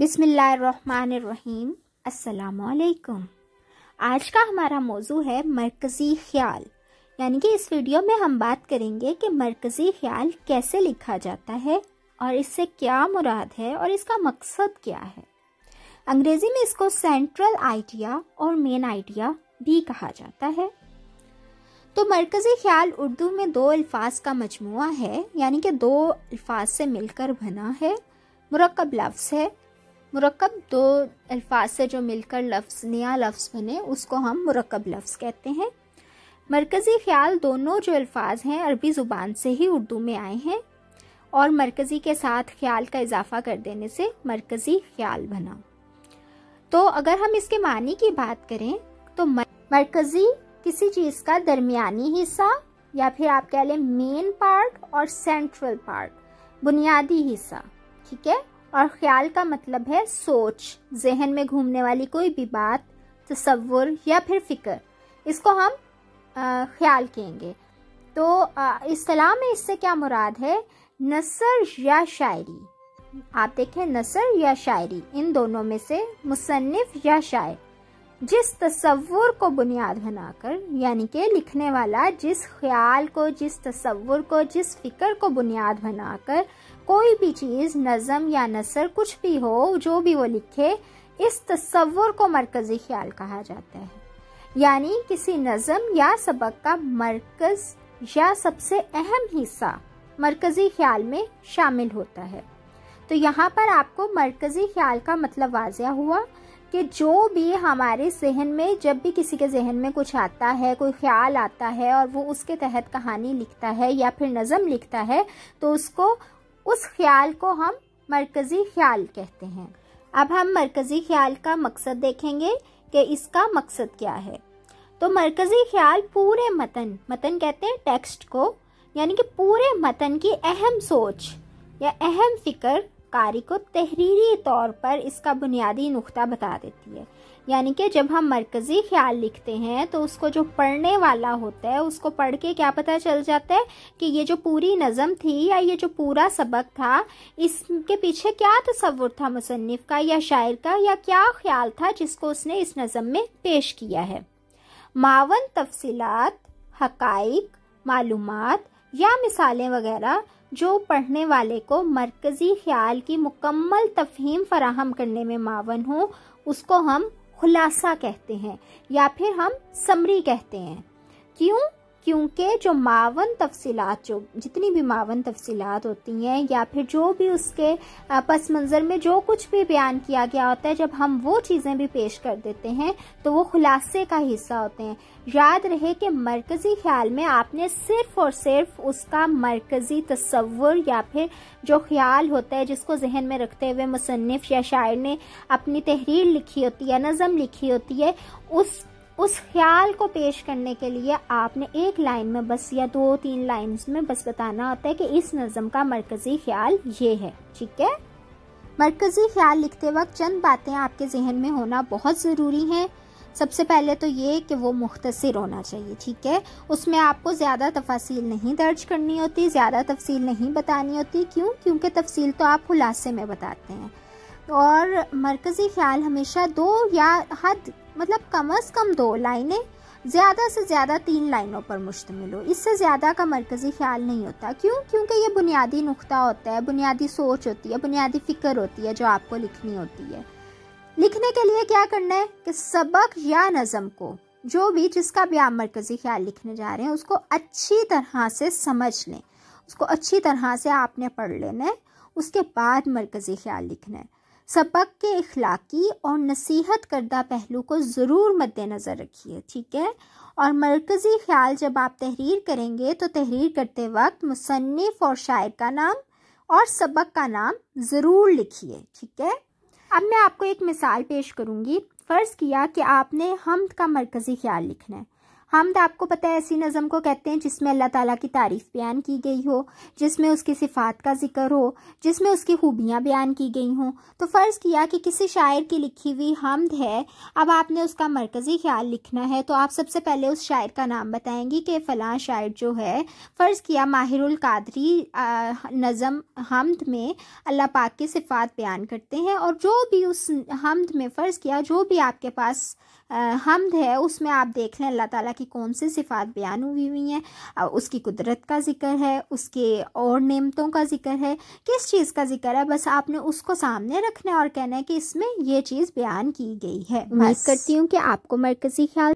بسم اللہ الرحمن الرحیم۔ السلام علیکم۔ آج کا ہمارا موضوع ہے مرکزی خیال، یعنی کہ اس ویڈیو میں ہم بات کریں گے کہ مرکزی خیال کیسے لکھا جاتا ہے اور اس سے کیا مراد ہے اور اس کا مقصد کیا ہے۔ انگریزی میں اس کو سینٹرل آئیڈیا اور مین آئیڈیا بھی کہا جاتا ہے۔ تو مرکزی خیال اردو میں دو الفاظ کا مجموعہ ہے، یعنی کہ دو الفاظ سے مل کر بنا ہے۔ مرکب لفظ ہے، مرکب دو الفاظ سے جو مل کر نیا لفظ بنے اس کو ہم مرکب لفظ کہتے ہیں۔ مرکزی خیال دونوں جو الفاظ ہیں عربی زبان سے ہی اردو میں آئے ہیں اور مرکزی کے ساتھ خیال کا اضافہ کر دینے سے مرکزی خیال بنا۔ تو اگر ہم اس کے معنی کی بات کریں تو مرکزی کسی چیز کا درمیانی حصہ، یا پھر آپ کہہ لیں مین پارٹ، اور سینٹرل پارٹ بنیادی حصہ، ٹھیک ہے۔ اور خیال کا مطلب ہے سوچ، ذہن میں گھومنے والی کوئی بھی بات، تصور یا پھر فکر، اس کو ہم خیال کہیں گے۔ تو اصطلاح میں اس سے کیا مراد ہے؟ نثر یا شاعری۔ آپ دیکھیں، نثر یا شاعری، ان دونوں میں سے مصنف یا شاعر جس تصور کو بنیاد بنا کر، یعنی کہ لکھنے والا جس خیال کو، جس تصور کو، جس فکر کو بنیاد بنا کر کوئی بھی چیز، نظم یا نثر، کچھ بھی ہو، جو بھی وہ لکھے، اس تصور کو مرکزی خیال کہا جاتا ہے۔ یعنی کسی نظم یا سبق کا مرکز یا سب سے اہم حصہ مرکزی خیال میں شامل ہوتا ہے۔ تو یہاں پر آپ کو مرکزی خیال کا مطلب واضح ہوا کہ جو بھی ہمارے ذہن میں، جب بھی کسی کے ذہن میں کچھ آتا ہے، کوئی خیال آتا ہے اور وہ اس کے تحت کہانی لکھتا ہے یا پھر نظم لکھتا ہے، تو اس خیال کو ہم مرکزی خیال کہتے ہیں۔ اب ہم مرکزی خیال کا مقصد دیکھیں گے کہ اس کا مقصد کیا ہے۔ تو مرکزی خیال پورے متن کہتے ہیں ٹیکسٹ کو، یعنی کہ پورے متن کی اہم سوچ یا اہم فکر قاری کو تحریری طور پر اس کا بنیادی نقطہ بتا دیتی ہے۔ یعنی کہ جب ہم مرکزی خیال لکھتے ہیں تو اس کو جو پڑھنے والا ہوتا ہے اس کو پڑھ کے کیا پتہ چل جاتا ہے کہ یہ جو پوری نظم تھی یا یہ جو پورا سبق تھا، اس کے پیچھے کیا تصور تھا مصنف کا یا شاعر کا، یا کیا خیال تھا جس کو اس نے اس نظم میں پیش کیا ہے۔ معاون تفصیلات، حقائق، معلومات یا مثالیں وغیرہ جو پڑھنے والے کو مرکزی خیال کی مکمل تفہیم فراہم کرنے میں معاون ہوں، اس کو ہم خلاصہ کہتے ہیں یا پھر ہم سمری کہتے ہیں۔ کیونکہ جو معاون تفصیلات، جو جتنی بھی معاون تفصیلات ہوتی ہیں یا پھر جو بھی اس کے پس منظر میں جو کچھ بھی بیان کیا گیا ہوتا ہے، جب ہم وہ چیزیں بھی پیش کر دیتے ہیں تو وہ خلاصے کا حصہ ہوتے ہیں۔ یاد رہے کہ مرکزی خیال میں آپ نے صرف اور صرف اس کا مرکزی تصور یا پھر جو خیال ہوتا ہے جس کو ذہن میں رکھتے ہوئے مصنف یا شاعر نے اپنی تحریر لکھی ہوتی ہے، نظم لکھی ہوتی ہے، اس خیال کو پیش کرنے کے لیے آپ نے ایک لائن میں بس یا 2-3 لائنز میں بس بتانا ہوتا ہے کہ اس نظم کا مرکزی خیال یہ ہے، ٹھیک ہے۔ مرکزی خیال لکھتے وقت چند باتیں آپ کے ذہن میں ہونا بہت ضروری ہیں۔ سب سے پہلے تو یہ کہ وہ مختصر ہونا چاہیے، ٹھیک ہے۔ اس میں آپ کو زیادہ تفاصیل نہیں درج کرنی ہوتی، زیادہ تفصیل نہیں بتانی ہوتی۔ کیونکہ تفصیل تو آپ خلاصے میں بتاتے ہیں۔ اور مرکزی خیال ہمیشہ 2 یا کم از کم 2 لائنیں، زیادہ سے زیادہ 3 لائنوں پر مشتمل ہو، اس سے زیادہ کا مرکزی خیال نہیں ہوتا۔ کیونکہ یہ بنیادی نقطہ ہوتا ہے، بنیادی سوچ ہوتی ہے، بنیادی فکر ہوتی ہے جو آپ کو لکھنی ہوتی ہے۔ لکھنے کے لیے کیا کرنا ہے کہ سبق یا نظم کو، جو بھی جس کا بھی آپ مرکزی خیال لکھنے جا رہے ہیں، اس کو اچھی طرح سے سمجھ لیں، اس کو اچھی طرح سے آپ نے پڑھ لینا ہے، اس کے بعد مرکزی خیال لکھنا ہے۔ سبق کے اخلاقی اور نصیحت کردہ پہلو کو ضرور مد نظر رکھیے، ٹھیک ہے۔ اور مرکزی خیال جب آپ تحریر کریں گے تو تحریر کرتے وقت مصنف اور شاعر کا نام اور سبق کا نام ضرور لکھیے، ٹھیک ہے۔ اب میں آپ کو ایک مثال پیش کروں گی۔ فرض کیا کہ آپ نے حمد کا مرکزی خیال لکھنا ہے۔ حمد آپ کو پتہ ہے ایسی نظم کو کہتے ہیں جس میں اللہ تعالیٰ کی تعریف بیان کی گئی ہو، جس میں اس کی صفات کا ذکر ہو، جس میں اس کی خوبیاں بیان کی گئی ہوں۔ تو فرض کیا کہ کسی شاعر کی لکھی ہوئی حمد ہے، اب آپ نے اس کا مرکزی خیال لکھنا ہے، تو آپ سب سے پہلے اس شاعر کا نام بتائیں گی کہ فلاں شاعر جو ہے، فرض کیا ماہر القادری نظم حمد میں اللہ پاک کی صفات بیان کرتے ہیں، اور جو بھی اس حمد میں فرض کیا جو بھی آپ کے پاس حمد ہے اس میں آپ دیکھ لیں اللہ تعالیٰ کی کون سی صفات بیان ہوئی ہیں، اس کی قدرت کا ذکر ہے، اس کے اور نعمتوں کا ذکر ہے، کس چیز کا ذکر ہے، بس آپ نے اس کو سامنے رکھنا ہے اور کہنا ہے کہ اس میں یہ چیز بیان کی گئی ہے۔ امید کرتی ہوں کہ آپ کو مرکزی خیال